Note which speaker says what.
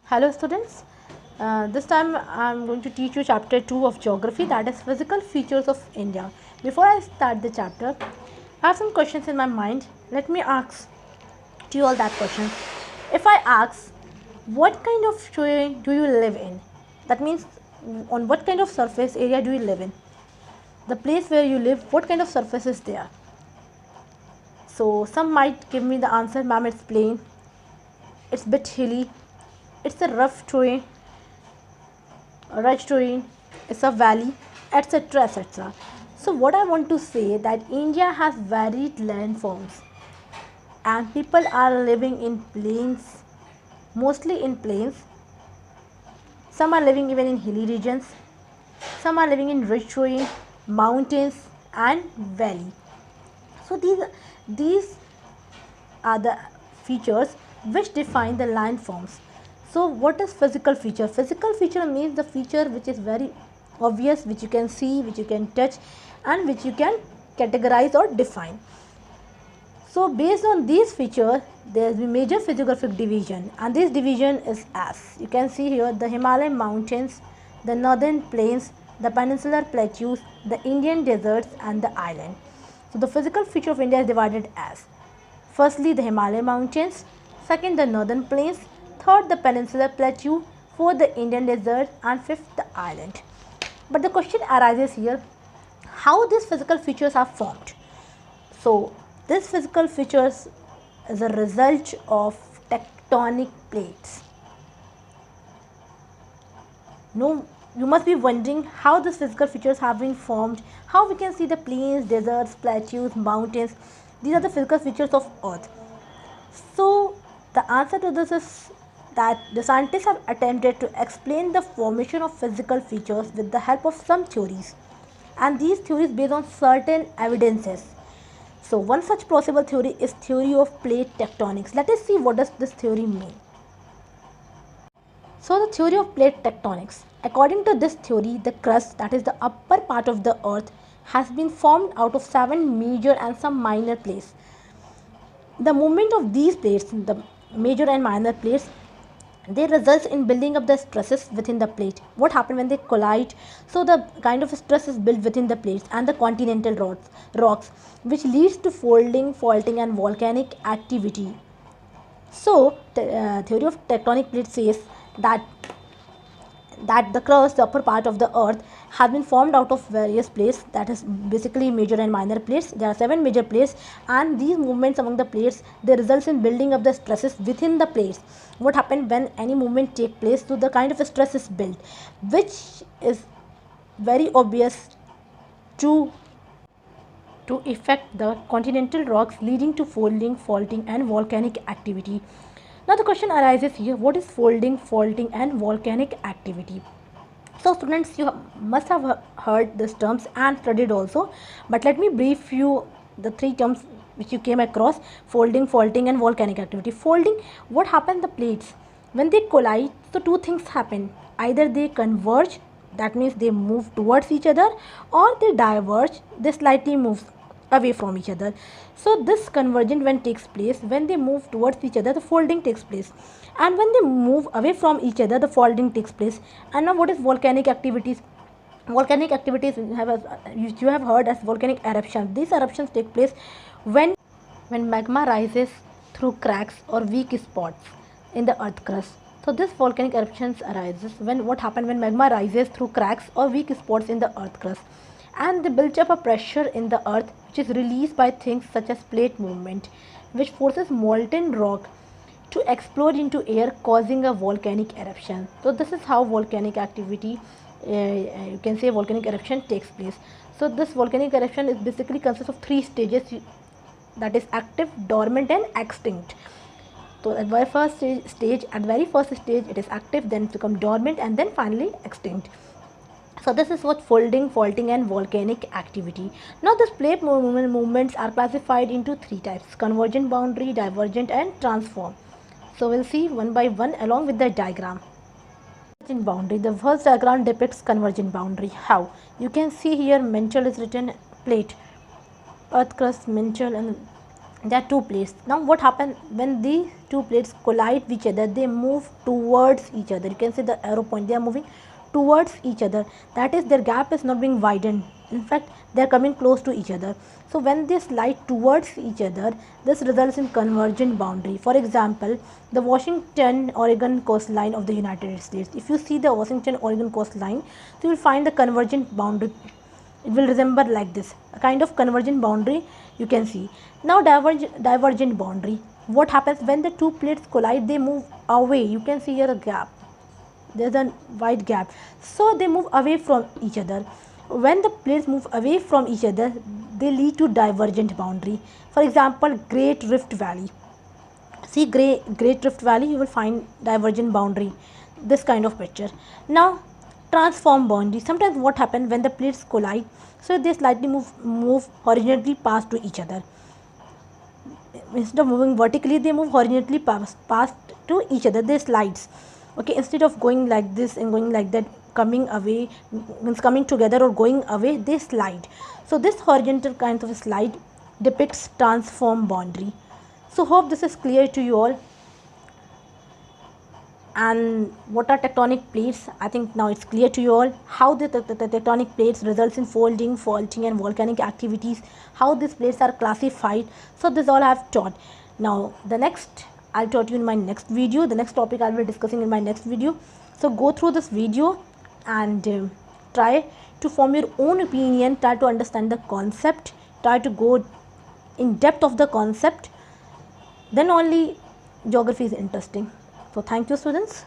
Speaker 1: Hello students, this time I am going to teach you chapter 2 of geography, that is physical features of India. Before I start the chapter, I have some questions in my mind. Let me ask to you all that question. If I ask, what kind of terrain do you live in? That means on what kind of surface area do you live in? The place where you live, what kind of surface is there? So some might give me the answer, ma'am, it's plain, it's a bit hilly, it's a rough terrain, terrain, it's a valley, etc. etc. So what I want to say that India has varied landforms and people are living in plains, mostly in plains. Some are living even in hilly regions. Some are living in rich terrain, mountains and valley. So these are the features which define the landforms. So what is physical feature? Physical feature means the feature which is very obvious, which you can see, which you can touch and which you can categorize or define. So based on these features, there is a major physiographic division, and this division is as you can see here: the Himalayan mountains, the northern plains, the peninsular plateaus, the Indian deserts and the island. So the physical feature of India is divided as: firstly the Himalayan mountains, second the northern plains, third the peninsular plateau, fourth the Indian desert and fifth the island. But the question arises here, how these physical features are formed? So these physical features is a result of tectonic plates. No, you must be wondering how these physical features have been formed, how we can see the plains, deserts, plateaus, mountains. These are the physical features of earth. So the answer to this is that the scientists have attempted to explain the formation of physical features with the help of some theories, and these theories based on certain evidences. So one such possible theory is theory of plate tectonics. Let us see what does this theory mean. So the theory of plate tectonics. According to this theory, the crust, that is the upper part of the earth, has been formed out of 7 major and some minor plates. The movement of these plates, the major and minor plates, they results in building up the stresses within the plate. What happens when they collide? So the kind of stress is built within the plates and the continental rocks, which leads to folding, faulting and volcanic activity. So the theory of tectonic plates says that the crust, the upper part of the earth, has been formed out of various plates, that is basically major and minor plates. There are 7 major plates, and these movements among the plates, they results in building up the stresses within the plates. What happens when any movement take place? So the kind of stress is built, which is very obvious to affect the continental rocks, leading to folding, faulting and volcanic activity. Now the question arises here, what is folding, faulting and volcanic activity? So students, you must have heard these terms and studied also, but let me brief you the 3 terms which you came across: folding, faulting and volcanic activity. Folding, what happens the plates when they collide? So 2 things happen: either they converge, that means they move towards each other, or they diverge, they slightly move away from each other. So this convergent when takes place, when they move towards each other, the folding takes place, and when they move away from each other, the faulting takes place. And now what is volcanic activities? Volcanic activities you have heard as volcanic eruptions. These eruptions take place when magma rises through cracks or weak spots in the earth crust. So this volcanic eruptions arises when what happens when magma rises through cracks or weak spots in the earth crust, and they build up a pressure in the earth which is released by things such as plate movement, which forces molten rock to explode into air, causing a volcanic eruption. So this is how volcanic activity, you can say volcanic eruption, takes place. So this volcanic eruption is basically consists of 3 stages, that is active, dormant and extinct. So at very first stage it is active, then become dormant and then finally extinct. So this is what folding, faulting and volcanic activity. Now this plate movements are classified into 3 types: convergent boundary, divergent and transform. So we'll see one by one along with the diagram. Convergent boundary. The first diagram depicts convergent boundary. How? You can see here mantle is written, plate, earth crust, mantle and there are two plates. Now what happens when these two plates collide with each other? They move towards each other. You can see the arrow point, they are moving towards each other. That is, their gap is not being widened, in fact they are coming close to each other. So when they slide towards each other, this results in convergent boundary. For example, the Washington Oregon coastline of the United States. If you see the Washington Oregon coastline, so you will find the convergent boundary. It will resemble like this, a kind of convergent boundary you can see. Now divergent boundary. What happens when the two plates collide? They move away. You can see here a gap, there's a wide gap, so they move away from each other. When the plates move away from each other, they lead to divergent boundary. For example, Great Rift Valley. See Great Rift Valley, you will find divergent boundary, this kind of picture. Now transform boundary. Sometimes what happens when the plates collide, so they slightly move horizontally past to each other. Instead of moving vertically, they move horizontally past to each other. They slides. Okay, instead of going like this and going like that, coming away means coming together or going away, they slide. So this horizontal kind of slide depicts transform boundary. So hope this is clear to you all. And what are tectonic plates? I think now it's clear to you all how the tectonic plates results in folding, faulting and volcanic activities, how these plates are classified. So this all I have taught. Now the next I'll taught you in my next video, the next topic I'll be discussing in my next video. So go through this video and try to form your own opinion, try to understand the concept, try to go in depth of the concept, then only geography is interesting. So thank you students.